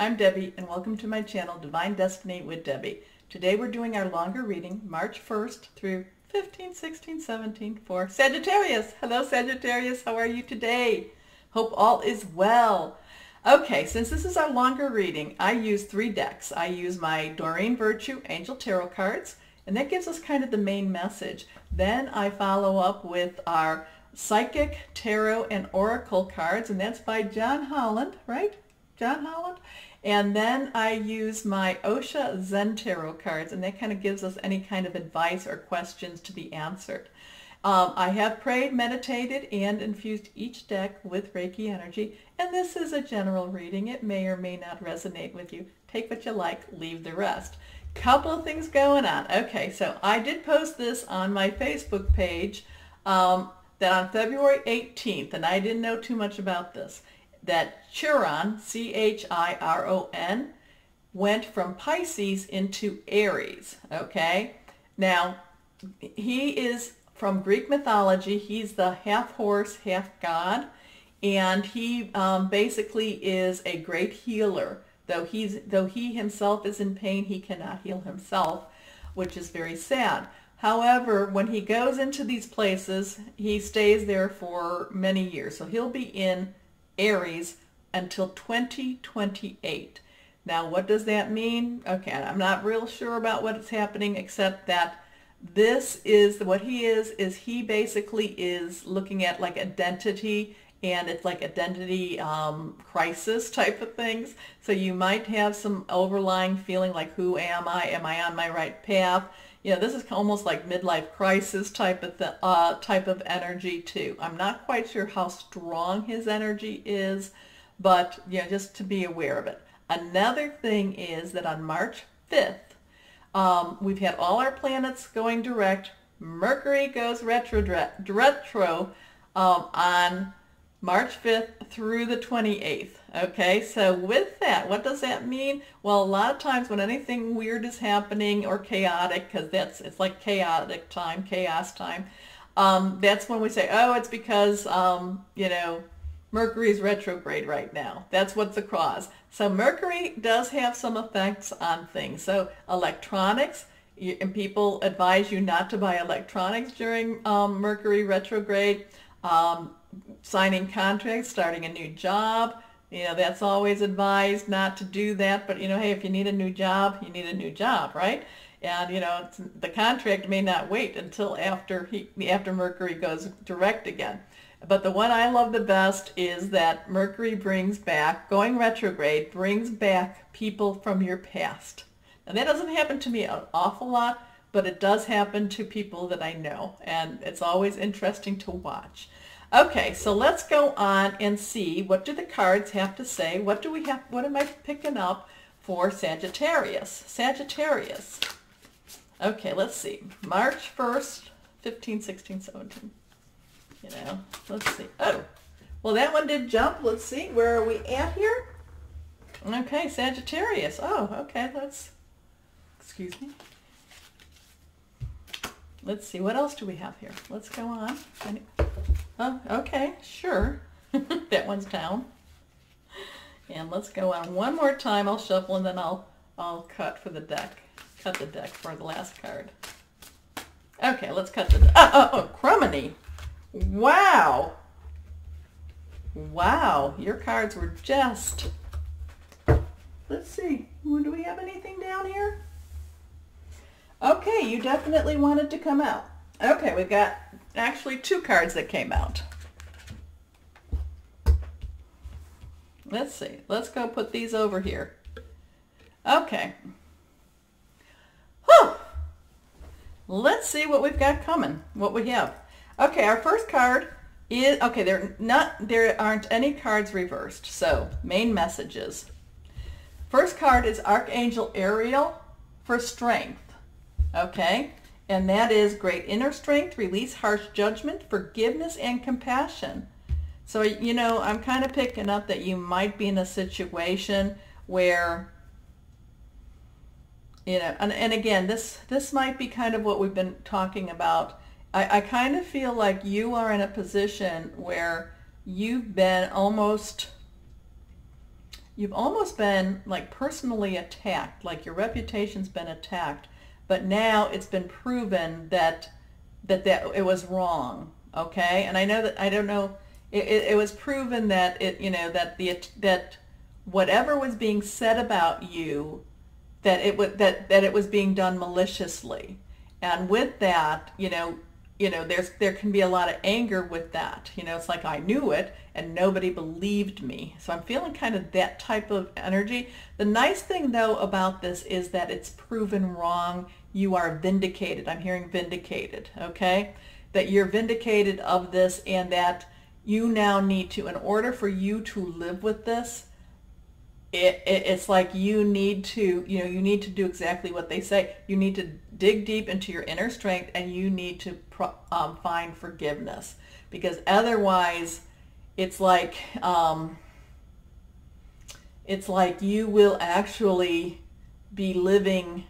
I'm Debbie, and welcome to my channel, Divine Destiny with Debbie. Today we're doing our longer reading, March 1st through 15, 16, 17 for Sagittarius. Hello Sagittarius, how are you today? Hope all is well. Okay, since this is our longer reading, I use 3 decks. I use my Doreen Virtue Angel Tarot cards, and that gives us kind of the main message. Then I follow up with our Psychic, Tarot, and Oracle cards, and that's by John Holland, right? John Holland? And then I use my Osho Zen Tarot cards, and that kind of gives us any kind of advice or questions to be answered. I have prayed, meditated, and infused each deck with Reiki energy, and this is a general reading. It may or may not resonate with you. Take what you like, leave the rest. Couple of things going on. Okay, so I did post this on my Facebook page that on February 18th, and I didn't know too much about this, that Chiron, C-H-I-R-O-N, went from Pisces into Aries, okay? Now, he is from Greek mythology. He's the half horse, half god, and he basically is a great healer. Though he himself is in pain, he cannot heal himself, which is very sad. However, when he goes into these places, he stays there for many years. So he'll be in Aries until 2028. Now, what does that mean? Okay, I'm not real sure about what is happening, except that this is what he is he basically is looking at like identity, and it's like identity crisis type of things. So you might have some overlying feeling like, who am I? Am I on my right path? You know, this is almost like midlife crisis type of energy too. I'm not quite sure how strong his energy is, but yeah, just to be aware of it. Another thing is that on March 5th, we've had all our planets going direct. Mercury goes retro on March 5th through the 28th. Okay, so with that, what does that mean? Well, a lot of times when anything weird is happening or chaotic, because it's like chaotic time, chaos time, that's when we say, oh, it's because, you know, Mercury's retrograde right now. That's what's the cause. So Mercury does have some effects on things. So electronics, and people advise you not to buy electronics during Mercury retrograde. Signing contracts, starting a new job, you know, that's always advised not to do that. But, you know, hey, if you need a new job, you need a new job, right? And, you know, the contract may not wait until after Mercury goes direct again. But the one I love the best is that Mercury brings back, going retrograde, brings back people from your past. And that doesn't happen to me an awful lot, but it does happen to people that I know. And it's always interesting to watch. Okay, so let's go on and see, what do the cards have to say? What am I picking up for Sagittarius? Sagittarius. Okay, let's see. March 1st, 15, 16, 17. You know, let's see. Oh, well, that one did jump. Let's see. Where are we at here? Okay, Sagittarius. Oh, okay. Excuse me. Let's see. What else do we have here? Let's go on. Oh, okay, sure. That one's down. And let's go on one more time. I'll shuffle, and then I'll cut for the deck. Cut the deck for the last card. Okay, let's cut the deck. Oh, Crumminy. Wow. Wow, your cards were just... Let's see. Do we have anything down here? Okay, you definitely wanted to come out. Okay, we've got actually 2 cards that came out. Let's see. Let's go put these over here. Okay. Whew. Let's see what we've got coming, what we have. Okay, our first card is, okay, there aren't any cards reversed, so main messages. First card is Archangel Ariel for strength. Okay, and that is great inner strength, release harsh judgment, forgiveness, and compassion. So, you know, I'm kind of picking up that you might be in a situation where, you know, and again, this might be kind of what we've been talking about. I kind of feel like you are in a position where you've been almost you've almost been like personally attacked, like your reputation's been attacked, but now it's been proven that it was wrong, okay? And I know that, I don't know, it was proven that that whatever was being said about you, that it was being done maliciously. And with that, there can be a lot of anger with that. It's like, I knew it and nobody believed me. So I'm feeling kind of that type of energy. The nice thing though about this is that it's proven wrong. You are vindicated. I'm hearing vindicated, okay? That you're vindicated of this, and that you now need to, in order for you to live with this, it's like you need to, you need to do exactly what they say. You need to dig deep into your inner strength, and you need to find forgiveness, because otherwise it's like you will actually be living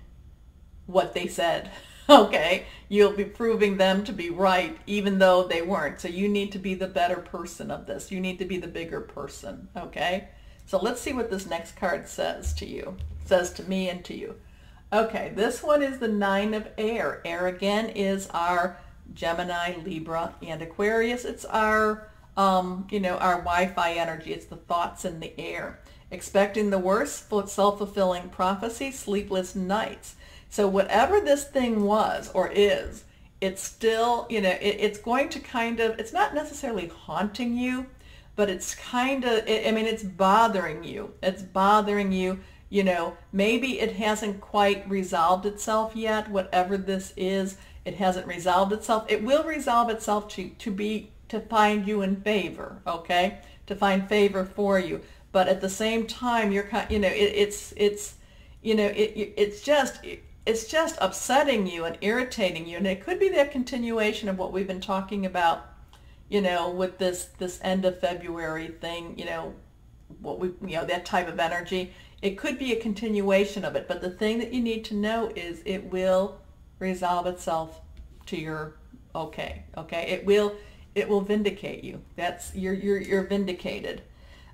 what they said. Okay, you'll be proving them to be right even though they weren't. So you need to be the better person of this. You need to be the bigger person. Okay, so let's see what this next card says to you, says to me and to you. Okay, this one is the Nine of Air. Air again is our Gemini, Libra, and Aquarius. It's our our Wi-Fi energy. It's the thoughts in the air. Expecting the worst, self-fulfilling prophecy, sleepless nights. So whatever this thing was or is, it's still, it's going to kind of, it's not necessarily haunting you, but it's kind of, it's bothering you. It's bothering you, maybe it hasn't quite resolved itself yet. Whatever this is, it hasn't resolved itself. It will resolve itself to find you in favor, okay? To find favor for you. But at the same time, you're kind, it's just upsetting you and irritating you, and it could be that continuation of what we've been talking about, with this end of February thing, that type of energy. It could be a continuation of it, but the thing that you need to know is it will resolve itself to your okay. It will vindicate you. That's you're vindicated.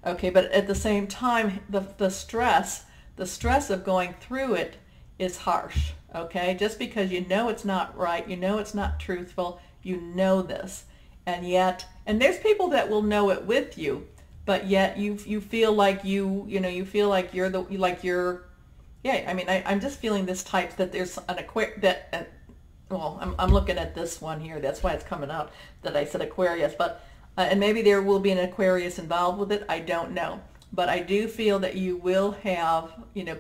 Okay, but at the same time, the stress of going through it is harsh, okay? Just because it's not right, it's not truthful, this. And there's people that will know it with you, but yet you feel like you feel like I'm just feeling this type that there's an I'm looking at this one here, that's why it's coming out that I said Aquarius, but and maybe there will be an Aquarius involved with it, I don't know. But I do feel that you will have,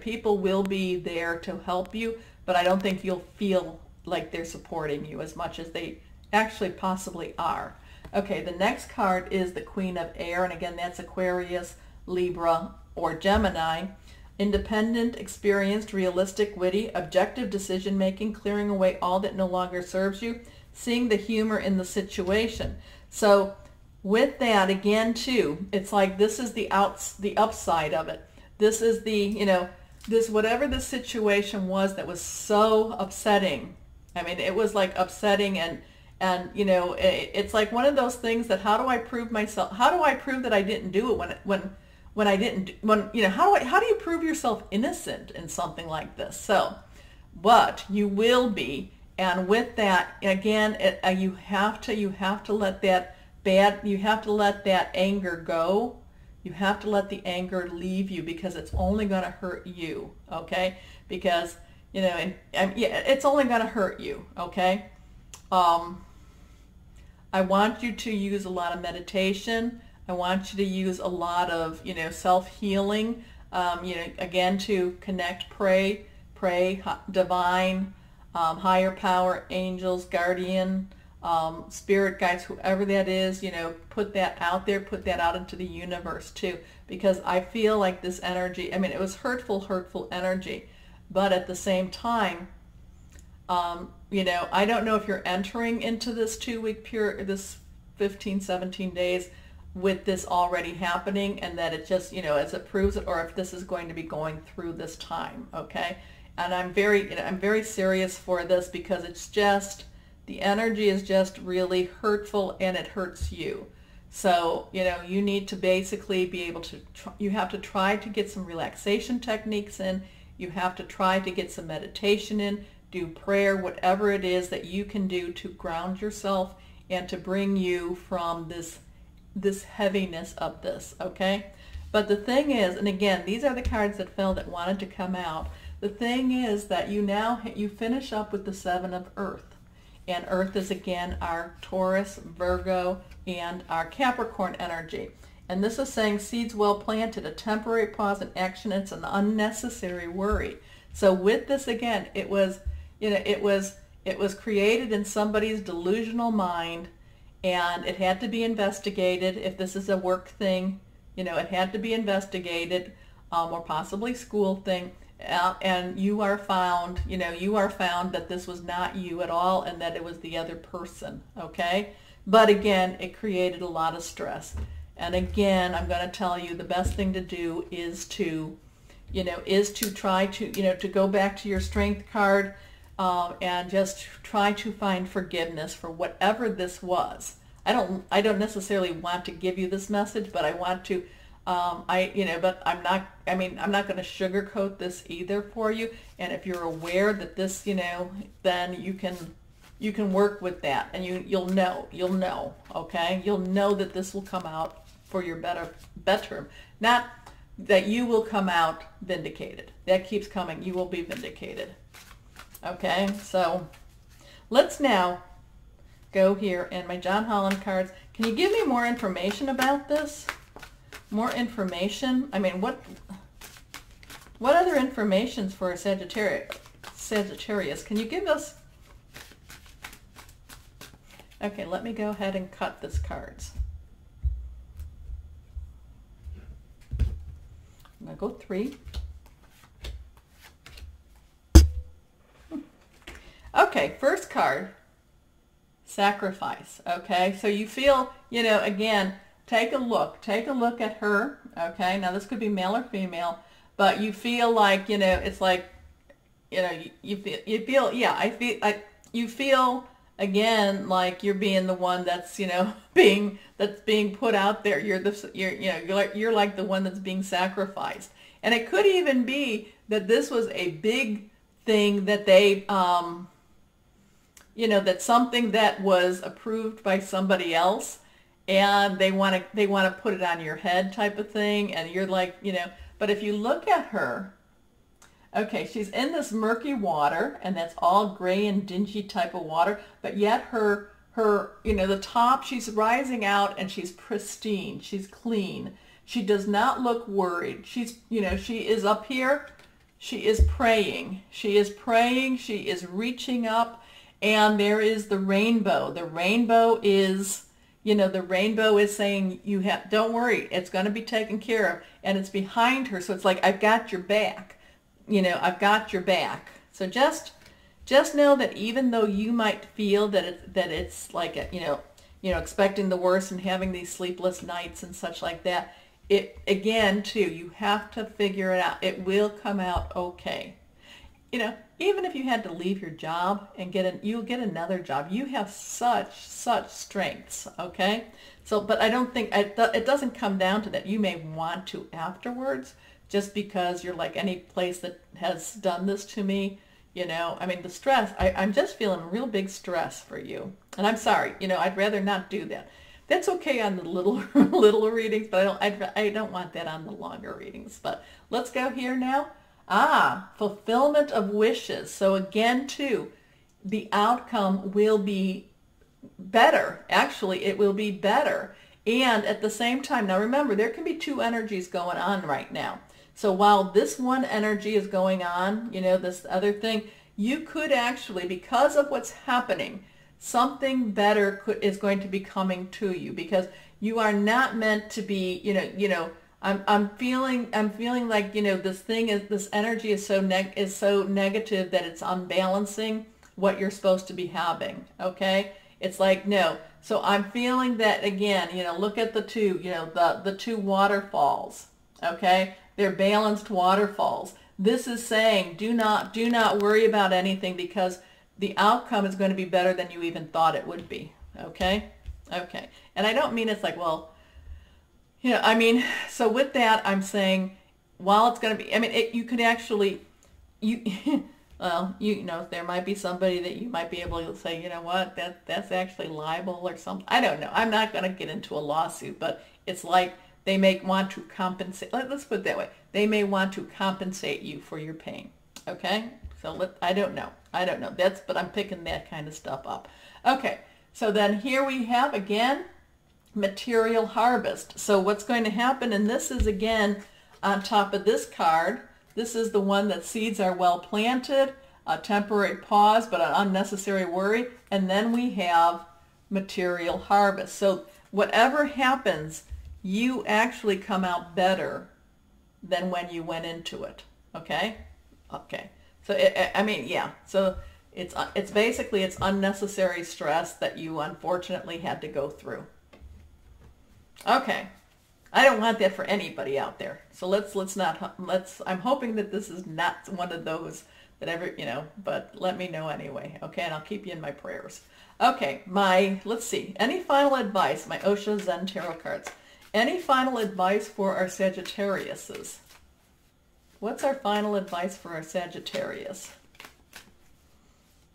people will be there to help you, but I don't think you'll feel like they're supporting you as much as they actually possibly are. Okay, the next card is the Queen of Air, and again, that's Aquarius, Libra, or Gemini. Independent, experienced, realistic, witty, objective decision-making, clearing away all that no longer serves you, seeing the humor in the situation. So with that, again, too, it's like this is the upside of it. This is this whatever the situation was that was so upsetting. It was like upsetting, and it's like one of those things that how do I prove myself? How do I prove that I didn't do it when I didn't? How do you prove yourself innocent in something like this? So, but you will be, and with that, again, you have to let that. You have to let that anger go. You have to let the anger leave you, because it's only going to hurt you, okay? Because, it's only going to hurt you, okay? I want you to use a lot of meditation. I want you to use a lot of, self-healing, again, to connect, pray, divine, higher power, angels, guardian, spirit guides, whoever that is, put that out there, put that out into the universe too, because I feel like this energy, it was hurtful energy, but at the same time, I don't know if you're entering into this 2-week period, this 15, 17 days with this already happening, and that it just, as it proves it, or if this is going to be going through this time, okay? And I'm very serious for this, because it's just, the energy is just really hurtful, and it hurts you. So, you know, you need to basically be able to, you have to try to get some relaxation techniques in. You have to try to get some meditation in, do prayer, whatever it is that you can do to ground yourself and to bring you from this heaviness of this, okay? But the thing is, and again, these are the cards that fell that wanted to come out. The thing is that you finish up with the Seven of Earth. And Earth is again our Taurus, Virgo, and our Capricorn energy. And this is saying seeds well planted, a temporary pause in action. It's an unnecessary worry. So with this again, it was, you know, it was created in somebody's delusional mind, and it had to be investigated. If this is a work thing, you know, it had to be investigated, or possibly school thing. And you are found, you know, you are found that this was not you at all and that it was the other person, okay? But again, it created a lot of stress. And again, I'm going to tell you the best thing to do is to, you know, is to try to, you know, to go back to your strength card and just try to find forgiveness for whatever this was. I don't necessarily want to give you this message, but I want to, but I'm not going to sugarcoat this either for you. And if you're aware that this, you know, then you can work with that, and you'll know, okay? You'll know that this will come out for your better. Not that you will come out vindicated. That keeps coming. You will be vindicated. Okay, so let's now go here and my John Holland cards. Can you give me more information about this? More information? I mean, what other information's for a Sagittarius? Can you give us? Okay, let me go ahead and cut this cards. I'm going to go 3. Okay, first card, sacrifice. Okay, so you feel, you know, again, take a look at her. Okay, now this could be male or female, but you feel like, you know, it's like, you know, you feel, yeah, you feel again like you're being the one that's, you know, being put out there. You're like the one that's being sacrificed. And it could even be that this was a big thing that they, you know, that something that was approved by somebody else, and they want to put it on your head type of thing, and you're like, you know, but if you look at her, okay, she's in this murky water, and that's all gray and dingy type of water, but yet her, you know, the top, she's rising out and she's pristine, she's clean. She does not look worried. She's, you know, she is up here, she is praying. She is praying, she is reaching up, and there is the rainbow. The rainbow is, you know, the rainbow is saying, don't worry, it's going to be taken care of, and it's behind her, so it's like, I've got your back. You know, I've got your back. So just know that even though you might feel that it's like a, you know, expecting the worst and having these sleepless nights and such like that, it again too, you have to figure it out. It will come out okay. You know, even if you had to leave your job and you'll get another job. You have such strengths, okay? So, but I don't think it doesn't come down to that. You may want to afterwards, just because you're like, any place that has done this to me, you know, I mean, the stress, I'm just feeling real big stress for you. And I'm sorry, you know, I'd rather not do that. That's okay on the little readings, but I don't want that on the longer readings. But let's go here now. Fulfillment of wishes. So again, too, the outcome will be better. Actually, it will be better. And at the same time, now remember, there can be two energies going on right now. So while this one energy is going on, you know, this other thing, you could actually, because of what's happening, something better is going to be coming to you, because you are not meant to be, you know, I'm feeling like, you know, this energy is so negative that it's unbalancing what you're supposed to be having. Okay, it's like, no. So I'm feeling that again. You know, look at the two. You know, the two waterfalls. Okay, they're balanced waterfalls. This is saying, do not worry about anything, because the outcome is going to be better than you even thought it would be. Okay, Okay. And I don't mean it's like, well, I mean, so with that, I'm saying, while it's going to be, I mean, you could actually, you, well, there might be somebody that you might be able to say, you know what, that's actually libel or something. I don't know. I'm not going to get into a lawsuit, but it's like they may want to compensate. Let's put it that way. They may want to compensate you for your pain. Okay? So I don't know. I don't know. But I'm picking that kind of stuff up. Okay. So then here we have, again, material harvest. So what's going to happen, and this is, again, on top of this card, this is the one that seeds are well planted, a temporary pause, but an unnecessary worry. And then we have material harvest. So whatever happens, you actually come out better than when you went into it. Okay? Okay. So, I mean, yeah. So it's basically, it's unnecessary stress that you unfortunately had to go through. Okay. I don't want that for anybody out there. So I'm hoping that this is not one of those that ever, but let me know anyway. Okay, and I'll keep you in my prayers. Okay, let's see. Any final advice? My Osho Zen tarot cards. Any final advice for our Sagittariuses? What's our final advice for our Sagittarius?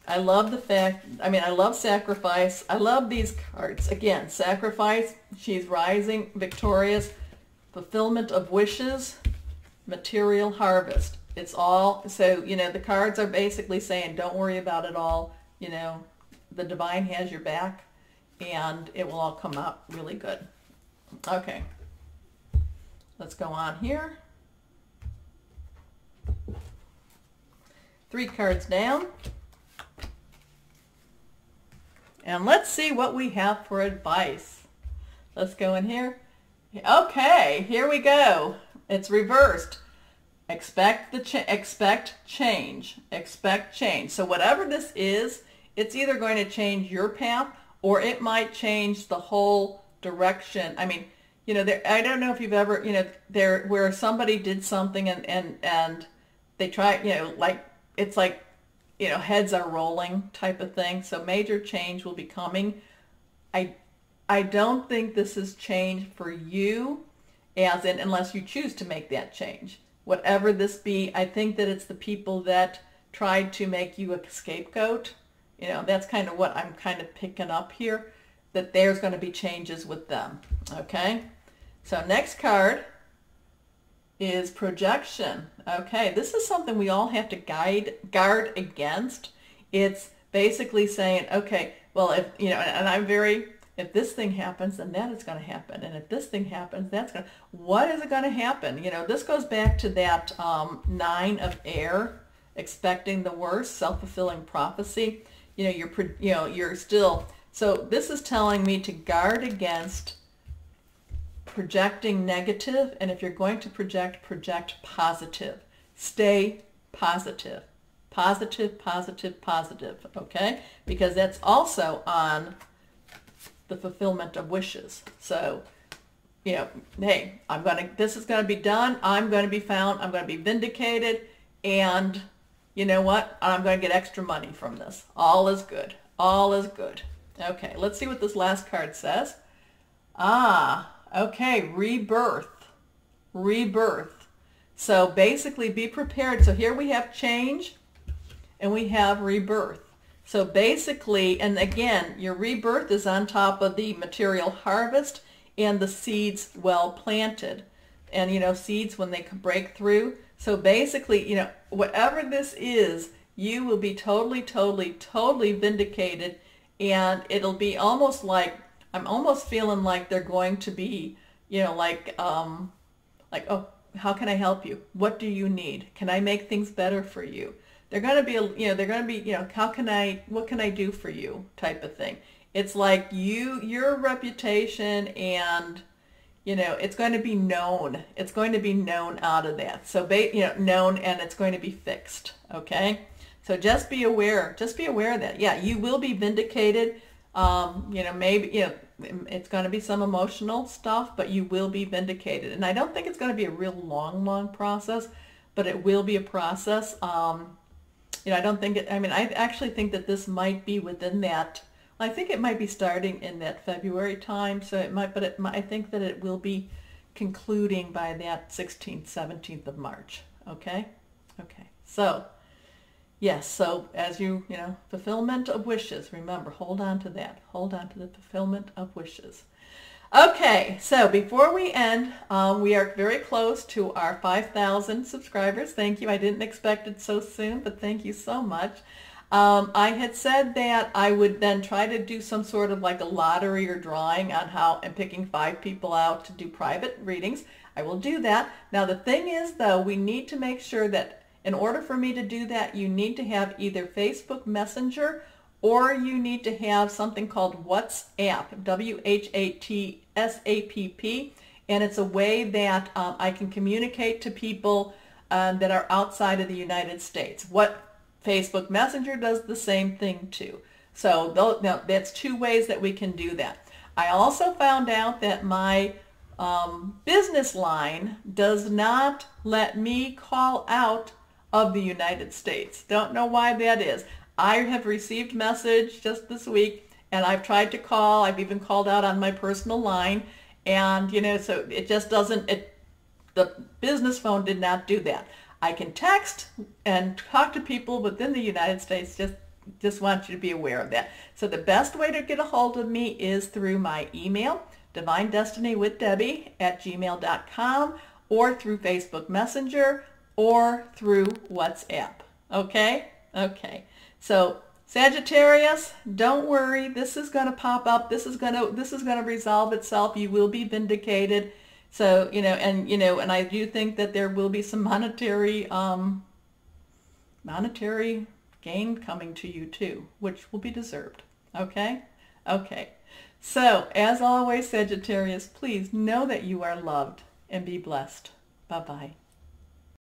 I love I love sacrifice. I love these cards. Again, sacrifice, she's rising, victorious, fulfillment of wishes, material harvest. It's all, so, the cards are basically saying, don't worry about it all. The divine has your back, and it will all come out really good. Okay. Let's go on here. 3 cards down. And let's see what we have for advice. Let's go in here. Okay, here we go. It's reversed. Expect change. Expect change. So whatever this is, it's either going to change your path, or it might change the whole direction. I mean, I don't know if you've ever, where somebody did something and they try, it's like, heads are rolling type of thing. So major change will be coming. I don't think this is change for you, unless you choose to make that change. Whatever this be, I think that it's the people that tried to make you a scapegoat. That's kind of what I'm kind of picking up here, that there's going to be changes with them. Okay? So next card is projection. Okay, this is something we all have to guard against. It's basically saying, okay, well, if, and I'm if this thing happens, then that is going to happen. And if this thing happens, what is it going to happen? This goes back to that 9 of air, expecting the worst, self-fulfilling prophecy. You're still, so this is telling me to guard against projecting negative, and if you're going to project positive. Stay positive. Positive, positive, positive, okay? Because that's also on the fulfillment of wishes. So, hey, this is going to be done. I'm going to be found. I'm going to be vindicated. And you know what? I'm going to get extra money from this. All is good. All is good. Okay, let's see what this last card says. Okay, rebirth. Rebirth. So basically be prepared. So here we have change and we have rebirth. So basically, and again, your rebirth is on top of the material harvest and the seeds well planted. And seeds when they break through. So basically, whatever this is, you will be totally, totally, totally vindicated. And it'll be almost like, I'm almost feeling like they're going to be, oh, how can I help you? What do you need? Can I make things better for you? They're going to be, what can I do for you type of thing. It's like your reputation and, it's going to be known. It's going to be known out of that. So, known, and it's going to be fixed. Okay. So just be aware. Just be aware of that. Yeah, you will be vindicated. Maybe, it's going to be some emotional stuff, but you will be vindicated. And I don't think it's going to be a real long process, but it will be a process. I don't think I actually think that this might be within that I think it might be starting in that February time, so it might, but I think that it will be concluding by that 16th, 17th of March. Okay? Okay. So, yes, so as you know, fulfillment of wishes. Remember, hold on to that. Hold on to the fulfillment of wishes. Okay, so before we end, we are very close to our 5,000 subscribers. Thank you. I didn't expect it so soon, but thank you so much. I had said that I would then try to do some sort of like a lottery or drawing on how I'm picking 5 people out to do private readings. I will do that. Now the thing is though, we need to make sure that in order for me to do that, you need to have either Facebook Messenger or you need to have something called WhatsApp, W-H-A-T-S-A-P-P, and it's a way that I can communicate to people that are outside of the United States. Facebook Messenger does the same thing too. So now that's 2 ways that we can do that. I also found out that my business line does not let me call out of the United States. Don't know why that is. I have received message just this week and I've tried to call. I've even called out on my personal line, and so it just doesn't, the business phone did not do that. I can text and talk to people within the United States. Just want you to be aware of that. So the best way to get a hold of me is through my email, divinedestinywithdebbie@gmail.com, or through Facebook Messenger, or through WhatsApp. Okay? Okay. So Sagittarius, don't worry. This is going to pop up. This is going to resolve itself. You will be vindicated. So, and I do think that there will be some monetary gain coming to you too, which will be deserved. Okay? Okay. So, as always, Sagittarius, please know that you are loved and be blessed. Bye-bye.